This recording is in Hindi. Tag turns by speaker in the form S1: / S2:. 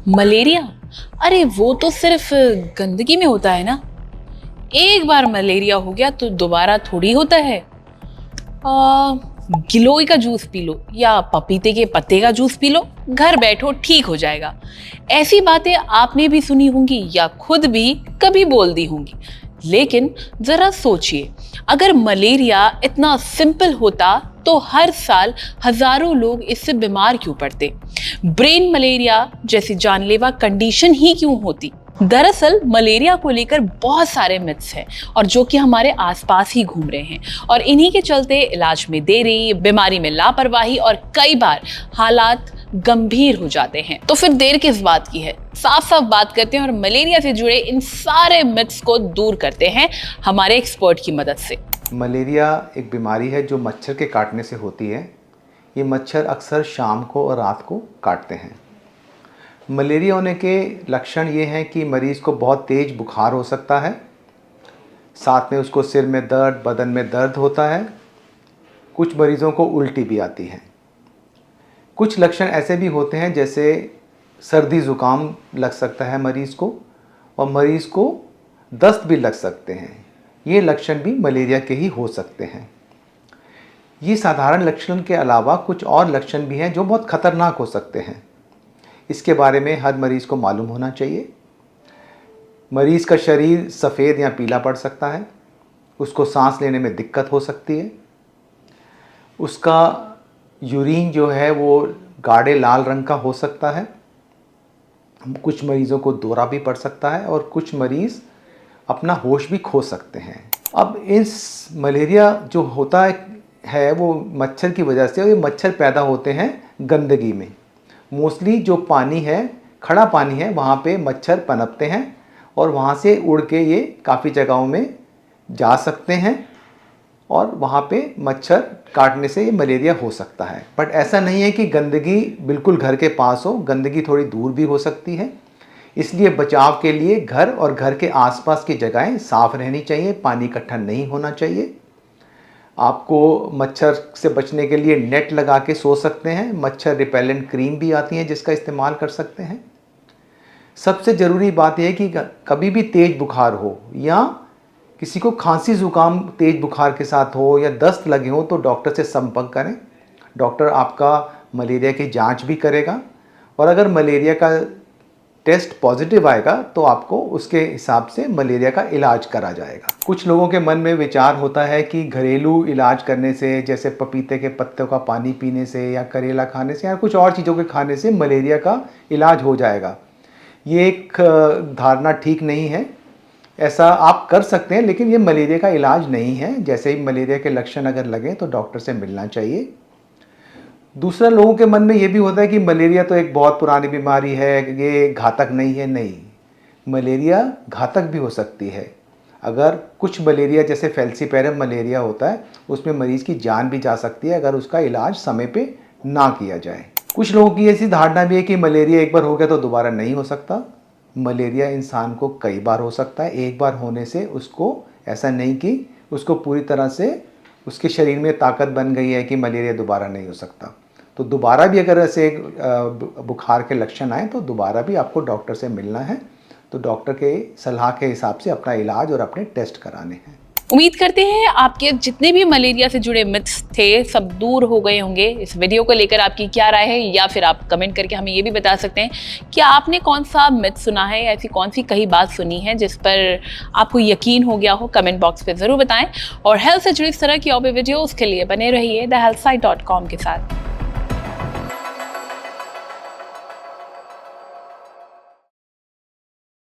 S1: मलेरिया? अरे वो तो सिर्फ गंदगी में होता है ना। एक बार मलेरिया हो गया तो दोबारा थोड़ी होता है। गिलोय का जूस पी लो या पपीते के पत्ते का जूस पी लो, घर बैठो ठीक हो जाएगा। ऐसी बातें आपने भी सुनी होंगी या खुद भी कभी बोल दी होंगी। लेकिन जरा सोचिए, अगर मलेरिया इतना सिंपल होता तो हर साल हजारों लोग इससे बीमार क्यों पड़ते? ब्रेन मलेरिया जैसी जानलेवा कंडीशन ही क्यों होती? दरअसल मलेरिया को लेकर बहुत सारे मिथ्स हैं और जो कि हमारे आसपास ही घूम रहे हैं, और इन्हीं के चलते इलाज में देरी, बीमारी में लापरवाही और कई बार हालात गंभीर हो जाते हैं। तो फिर देर किस बात की है? साफ साफ बात करते हैं और मलेरिया से जुड़े इन सारे मिथ्स को दूर करते हैं हमारे एक्सपर्ट की मदद से।
S2: मलेरिया एक बीमारी है जो मच्छर के काटने से होती है। ये मच्छर अक्सर शाम को और रात को काटते हैं। मलेरिया होने के लक्षण ये हैं कि मरीज़ को बहुत तेज़ बुखार हो सकता है, साथ में उसको सिर में दर्द, बदन में दर्द होता है। कुछ मरीज़ों को उल्टी भी आती है। कुछ लक्षण ऐसे भी होते हैं जैसे सर्दी ज़ुकाम लग सकता है मरीज़ को, और मरीज़ को दस्त भी लग सकते हैं। ये लक्षण भी मलेरिया के ही हो सकते हैं। ये साधारण लक्षण के अलावा कुछ और लक्षण भी हैं जो बहुत ख़तरनाक हो सकते हैं। इसके बारे में हर मरीज़ को मालूम होना चाहिए। मरीज़ का शरीर सफ़ेद या पीला पड़ सकता है, उसको सांस लेने में दिक्कत हो सकती है, उसका यूरिन जो है वो गाढ़े लाल रंग का हो सकता है, कुछ मरीज़ों को दौरा भी पड़ सकता है और कुछ मरीज़ अपना होश भी खो सकते हैं। अब इस मलेरिया जो होता है वो मच्छर की वजह से, और ये मच्छर पैदा होते हैं गंदगी में। मोस्टली जो पानी है, खड़ा पानी है, वहाँ पे मच्छर पनपते हैं और वहाँ से उड़ के ये काफ़ी जगहों में जा सकते हैं और वहाँ पे मच्छर काटने से ये मलेरिया हो सकता है। बट ऐसा नहीं है कि गंदगी बिल्कुल घर के पास हो, गंदगी थोड़ी दूर भी हो सकती है। इसलिए बचाव के लिए घर और घर के आसपास की जगहें साफ़ रहनी चाहिए, पानी इकट्ठा नहीं होना चाहिए। आपको मच्छर से बचने के लिए नेट लगा के सो सकते हैं। मच्छर रिपेलेंट क्रीम भी आती हैं जिसका इस्तेमाल कर सकते हैं। सबसे ज़रूरी बात यह है कि कभी भी तेज़ बुखार हो या किसी को खांसी ज़ुकाम तेज़ बुखार के साथ हो या दस्त लगे हो तो डॉक्टर से संपर्क करें। डॉक्टर आपका मलेरिया की जांच भी करेगा और अगर मलेरिया का टेस्ट पॉजिटिव आएगा तो आपको उसके हिसाब से मलेरिया का इलाज करा जाएगा। कुछ लोगों के मन में विचार होता है कि घरेलू इलाज करने से, जैसे पपीते के पत्तों का पानी पीने से या करेला खाने से या कुछ और चीज़ों के खाने से मलेरिया का इलाज हो जाएगा। ये एक धारणा ठीक नहीं है। ऐसा आप कर सकते हैं लेकिन ये मलेरिया का इलाज नहीं है। जैसे ही मलेरिया के लक्षण अगर लगें तो डॉक्टर से मिलना चाहिए। दूसरा, लोगों के मन में ये भी होता है कि मलेरिया तो एक बहुत पुरानी बीमारी है, ये घातक नहीं है। नहीं, मलेरिया घातक भी हो सकती है। अगर कुछ मलेरिया जैसे फैल्सीपेरम मलेरिया होता है उसमें मरीज़ की जान भी जा सकती है अगर उसका इलाज समय पे ना किया जाए। कुछ लोगों की ऐसी धारणा भी है कि मलेरिया एक बार हो गया तो दोबारा नहीं हो सकता। मलेरिया इंसान को कई बार हो सकता है। एक बार होने से उसको ऐसा नहीं कि उसको पूरी तरह से उसके शरीर में ताकत बन गई है कि मलेरिया दोबारा नहीं हो सकता। तो दोबारा भी अगर ऐसे बुखार के लक्षण आए तो दोबारा भी आपको डॉक्टर से मिलना है। तो डॉक्टर के सलाह के हिसाब से अपना इलाज और अपने टेस्ट कराने हैं।
S1: उम्मीद करते हैं आपके जितने भी मलेरिया से जुड़े मिथ्स थे सब दूर हो गए होंगे। इस वीडियो को लेकर आपकी क्या राय है, या फिर आप कमेंट करके हमें ये भी बता सकते हैं कि आपने कौन सा मिथ सुना है, ऐसी कौन सी कही बात सुनी है जिस पर आपको यकीन हो गया हो। कमेंट बॉक्स पे ज़रूर बताएं और हेल्थ से जुड़ी इस तरह की और भी वीडियोज़ के लिए बने रहिए thehealthsite.com के साथ।